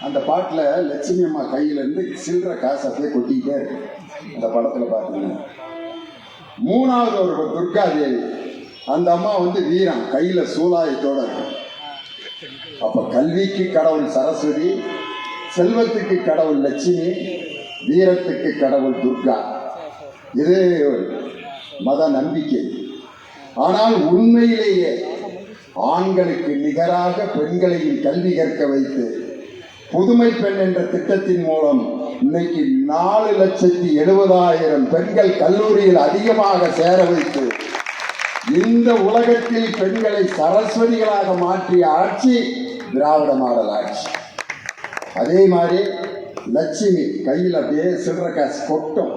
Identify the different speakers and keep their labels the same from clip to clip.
Speaker 1: அந்த பாட்டில் லட்சுமி அம்மா கையிலேருந்து சில்லற காசு அப்படியே கொட்டிக்கிட்டே இருக்கு. அந்த படத்தில் பார்த்தீங்கன்னா மூணாவது ஒரு துர்கா தேவி, அந்த அம்மா வீரம் கையில் சூலாயத்தோட இருக்கு. அப்போ கல்விக்கு கடவுள் சரஸ்வதி, செல்வத்துக்கு கடவுள் லட்சுமி, வீரத்துக்கு கடவுள் துர்கா. இது மத நம்பிக்கை. ஆனால் உண்மையிலேயே ஆண்களுக்கு நிகராக பெண்களையும் கல்வி கற்க வைத்து புதுமை பெண் என்ற திட்டத்தின் மூலம் இன்னைக்கு 4,70,000 பெண்கள் கல்லூரியில் அதிகமாக சேர வைத்து இந்த உலகத்தில் பெண்களை சரஸ்வதிகளாக மாற்றிய ஆட்சி திராவிட மாடல் ஆட்சி. அதே மாதிரி லட்சுமி கையில் அப்படியே சில்லற காசு கொட்டும்.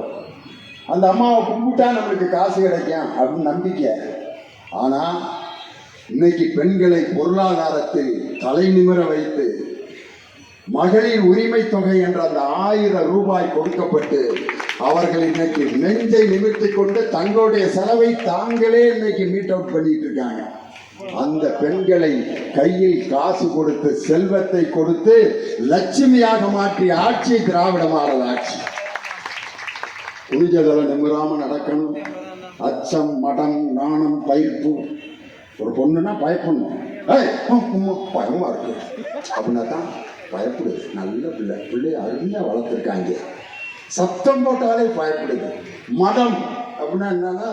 Speaker 1: அந்த அம்மாவை கும்பிட்டா நம்மளுக்கு காசு கிடைக்கும் அப்படின்னு நம்பிக்கை. ஆனால் இன்னைக்கு பெண்களை பொருளாதாரத்தில் தலை நிமிர வைத்து மகளிர் உரிமை தொகை என்ற அந்த 1000 ரூபாய் கொடுக்கப்பட்டு அவர்கள் இன்னைக்கு நெஞ்சை நிமிர்த்தி கொண்டு தங்களுடைய செலவை தாங்களே இன்னைக்கு மீட் அவுட் பண்ணிட்டு இருக்காங்க. அந்த பெண்களை கையில் காசு கொடுத்து செல்வத்தை கொடுத்து லட்சுமியாக மாற்றிய ஆட்சி திராவிட மாடல் ஆட்சி. குடிஜதல நிமிராம நடக்கணும். அச்சம், மடம், நாணம், பயிர்ப்பு. ஒரு பொண்ணுன்னா பயப்படணும். பயமா இருக்கு அப்படின்னா தான் பயப்படுது. நல்ல பிள்ளைய அருமையா வளர்த்துருக்காங்க. சத்தம் போட்டாலே பயப்படுது. மடம் அப்படின்னா என்னன்னா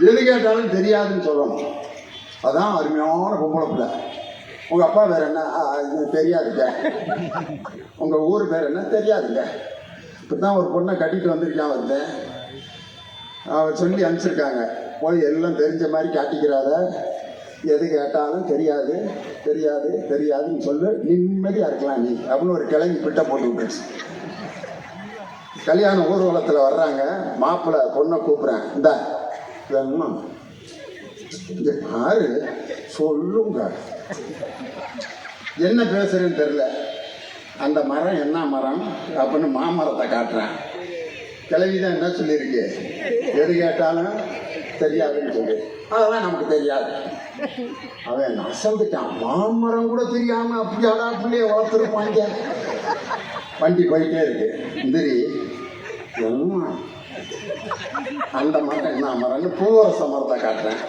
Speaker 1: எது கேட்டாலும் தெரியாதுன்னு சொல்லணும். அதான் அருமையான பொம்பளை பிள்ளை. உங்க அப்பா பேர் என்ன? தெரியாதுங்க. உங்க ஊர் பேர் என்ன? தெரியாதுங்க. இப்படிதான் ஒரு பொண்ணை கட்டிட்டு வந்திருக்கான். வந்தேன் அவன் சொல்லி அனுப்பிச்சிருக்காங்க, போய் எல்லாம் தெரிஞ்ச மாதிரி காட்டிக்கிறாத, எது கேட்டாலும் தெரியாது தெரியாது தெரியாதுன்னு சொல்லு, நிம்மதியாக இருக்கலாம் நீ அப்படின்னு ஒரு கிளம்பி பிட்ட போட்டு விட்டுருச்சு. கல்யாண ஊர்வலத்தில் வர்றாங்க, மாப்பிள்ளை பொண்ணை கூப்பிட்றேன், இந்த வேணுமா இங்கே பாரு சொல்லுங்க. என்ன பேசுறேன்னு தெரியல. அந்த மரம் என்ன மரம் அப்படின்னு மாமரத்தை காட்டுறேன். கிளவிதான் என்ன சொல்லியிருக்கு, எது கேட்டாலும் தெரியாதுன்னு சொல்லி, அதெல்லாம் நமக்கு தெரியாது. அவன் அசந்துட்டான். மாமரம் கூட தெரியாம அப்படியாடா பிள்ளைய வளர்த்துருப்பாங்க. வண்டி போயிட்டே இருக்கு. இந்திரி அந்த மரம் என்ன மரம்னு பூவரச மரத்தை காட்டுறேன்.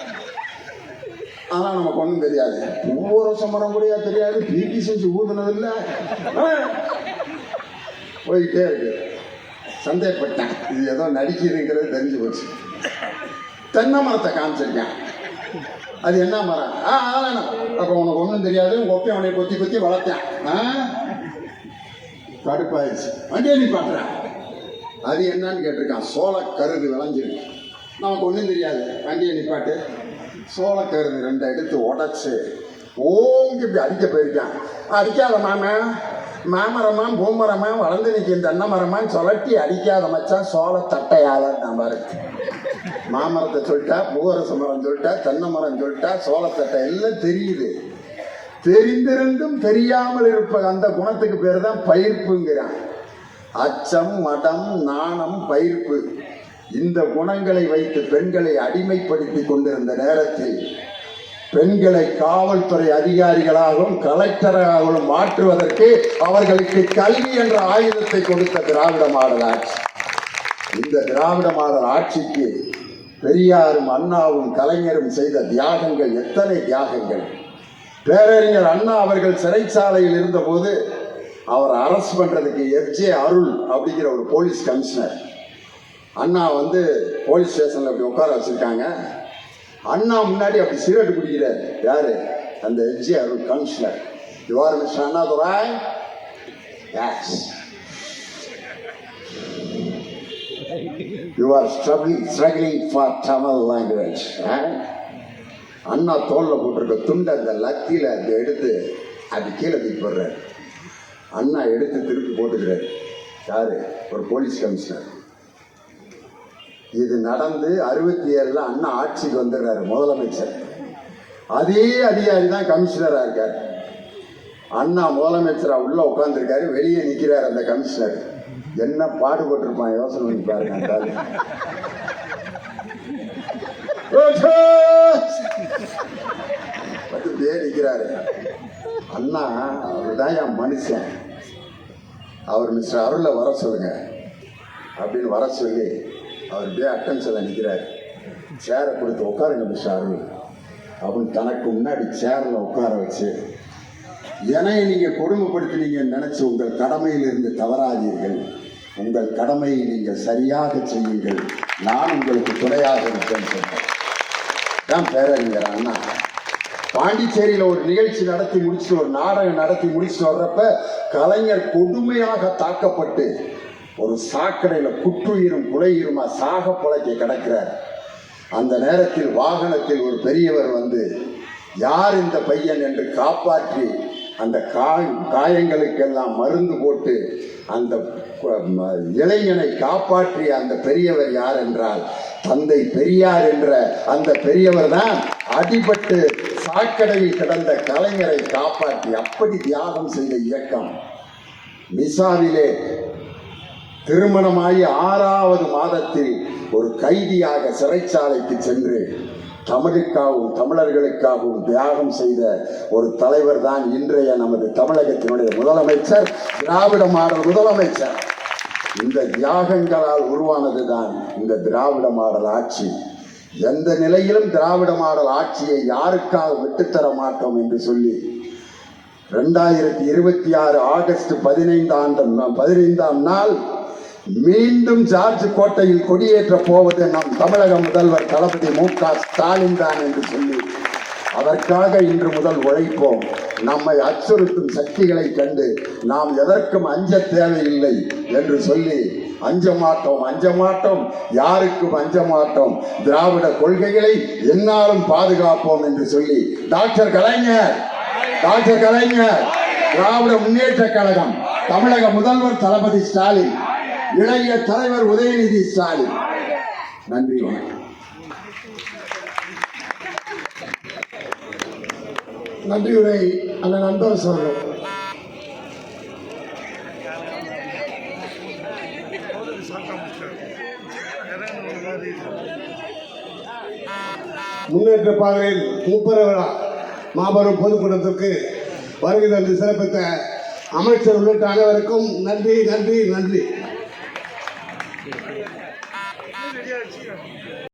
Speaker 1: ஆனால் நமக்கு ஒன்றும் தெரியாது. பூவரச மரம் கூட தெரியாது. பிபி செஞ்சு ஊதுனதில்லை. போயிட்டே இருக்கு. சந்தேகப்பட்டேன், இது ஏதோ நடிக்கிறதுங்கிறது தெரிஞ்சு போச்சு. தென்னை மரத்தை காமிச்சிருக்கேன். அது என்ன மரம்? அதான் அப்போ உனக்கு ஒன்றும் தெரியாது. உங்கள் ஒப்பை அவனை கொத்தி கொத்தி வளர்த்தேன். கடுப்பாயிடுச்சு. வண்டியை நீ பார்க்குறேன். அது என்னன்னு கேட்டிருக்கான். சோளக்கருது விளைஞ்சிருக்கு. நமக்கு ஒன்றும் தெரியாது. வண்டியை நிப்பாட்டு. சோளக்கருது 2 எடுத்து உடச்சு ஓங்கி இப்படி அடிக்க போயிருக்கான். அடிக்காத மாமா, மாமரமா பூமரமா வளர்ந்து நிற்க தென்னை மரமான்னு சொல்லட்டி அடிக்காத மச்சான் சோள தட்டையால நான் பாரு. மாமரத்தை சொல்லிட்டா, பூவரச மரம் சொல்லிட்டா, தென்னை மரம் சொல்லிட்டா, சோளத்தட்டை எல்லாம் தெரியுது. தெரிந்திருந்தும் தெரியாமல் இருப்பது அந்த குணத்துக்கு பேர் தான் பயிர்ப்புங்கிறான். அச்சம், மடம், நாணம், பயிர்ப்பு, இந்த குணங்களை வைத்து பெண்களை அடிமைப்படுத்தி கொண்டிருந்த நேரத்தில் பெண்களை காவல்துறை அதிகாரிகளாகவும் கலெக்டராகவும் மாற்றுவதற்கு அவர்களுக்கு கல்வி என்ற ஆயுதத்தை கொடுத்த திராவிட மாடல் ஆட்சி. இந்த திராவிட மாடல் ஆட்சிக்கு பெரியாரும் அண்ணாவும் கலைஞரும் செய்த தியாகங்கள் எத்தனை தியாகங்கள். பேரறிஞர் அண்ணா அவர்கள் சிறைச்சாலையில் இருந்தபோது அவர் அரெஸ்ட் பண்றதுக்கு FJ அருள் அப்படிங்கிற ஒரு போலீஸ் கமிஷனர் அண்ணா போலீஸ் ஸ்டேஷன்ல அப்படி உட்கார வச்சிருக்காங்க. அண்ணா முன்னாடி அப்படி சிகரெட் குடிக்கிறார். யாரு? அந்த FJ Arul commissioner. You are mister Annadurai? Yes. You are struggling for Tamil language. Anna தோல்ல போட்டிருக்க துண்டை அந்த லத்தியில அந்த எடுத்து அது கீழே தூக்கி போடுறாரு. அண்ணா எடுத்து திருப்பி போட்டுக்கிறாரு. யாரு? ஒரு போலீஸ் கமிஷனர். இது நடந்து 67 அண்ணா ஆட்சிக்கு வந்துடுறாரு முதலமைச்சர். அதே அதிகாரி தான் கமிஷனரா இருக்காரு. அண்ணா முதலமைச்சரா உள்ள உட்கார்ந்துருக்காரு. வெளியே நிற்கிறார் அந்த கமிஷனர். என்ன பாடுபட்டிருப்பான் யோசனை பண்ணி பாருங்க. நிற்கிறாரு. அண்ணா அவர் தான் என் மனுஷன், அவர் மிஸ்டர் அருளை வர சொல்லுங்க அப்படின்னு வர சொல்லி அவர் அப்படியே அட்டென்ஷனில் நிற்கிறார். சேரை கொடுத்து உட்காருங்க மிஸ்டர் அருள் அப்படின்னு தனக்கு முன்னாடி சேரில் உட்கார வச்சு, என்னை நீங்கள் கொடுமைப்படுத்தினீங்கன்னு நினச்சி உங்கள் கடமையில் இருந்து தவறாதீர்கள், உங்கள் கடமையை நீங்கள் சரியாக செய்யுங்கள், நான் உங்களுக்கு துணையாக இருக்கேன்னு சொன்னேன். தான் பேரறிஞர் அண்ணா. பாண்டிச்சேரியில் ஒரு நிகழ்ச்சி நடத்தி முடிச்சுட்டு, ஒரு நாடகம் நடத்தி முடிச்சுட்டு வர்றப்ப கலைஞர் கொடுமையாக தாக்கப்பட்டு ஒரு சாக்கடையில் குற்றுயிரும் குலையுருமா சாக புழைக்க கிடக்கிறார். அந்த நேரத்தில் வாகனத்தில் ஒரு பெரியவர் வந்து யார் இந்த பையன் என்று காப்பாற்றி அந்த காயங்களுக்கெல்லாம் மருந்து போட்டு அந்த இளைஞனை காப்பாற்றிய அந்த பெரியவர் யார் என்றால் தந்தை பெரியார் என்ற அந்த பெரியவர் தான் அடிபட்டு சாக்கடையில் கிடந்த கலைஞரை காப்பாற்றி அப்படி தியாகம் செய்த இயக்கம். மிசாவிலே திருமணமாகி 6வது மாதத்தில் ஒரு கைதியாக சிறைச்சாலைக்கு சென்று தமிழுக்காகவும் தமிழர்களுக்காகவும் தியாகம் செய்த ஒரு தலைவர் தான் இன்றைய நமது தமிழகத்தினுடைய முதலமைச்சர், திராவிட மாடல் முதலமைச்சர். இந்த தியாகங்களால் உருவானது தான் இந்த திராவிட மாடல் ஆட்சி. எந்த நிலையிலும் திராவிட மாடல் ஆட்சியை யாருக்காக விட்டுத்தர மாட்டோம் என்று சொல்லி 2026 ஆகஸ்ட் 15ஆம் நாள் மீண்டும் ஜார்ஜ் கோட்டையில் கொடியேற்ற போவது நம் தமிழக முதல்வர் தளபதி மு.க. ஸ்டாலின் தான் என்று சொல்லி அதற்காக இன்று முதல் உழைப்போம். நம்மை அச்சுறுத்தும் சக்திகளை கண்டு நாம் எதற்கும் அஞ்ச தேவையில்லை என்று சொல்லி அஞ்ச மாட்டோம், யாருக்கும் அஞ்ச மாட்டோம், திராவிட கொள்கைகளை எந்நாளும் பாதுகாப்போம் என்று சொல்லி டாக்டர் கலைஞர் திராவிட முன்னேற்ற கழகம், தமிழக முதல்வர் தளபதி ஸ்டாலின், இளைய தலைவர் உதயநிதி ஸ்டாலின். நன்றி, வணக்கம்.
Speaker 2: நன்றியுரை அண்ணன் அன்பரசு அவர்கள். முன்னேற்ற பாதையில் முப்பெரு விழா மாபெரும் பொதுக்கூட்டத்திற்கு வருகை தந்து சிறப்பித்த அமைச்சர் உள்ளிட்ட அனைவருக்கும் நன்றி.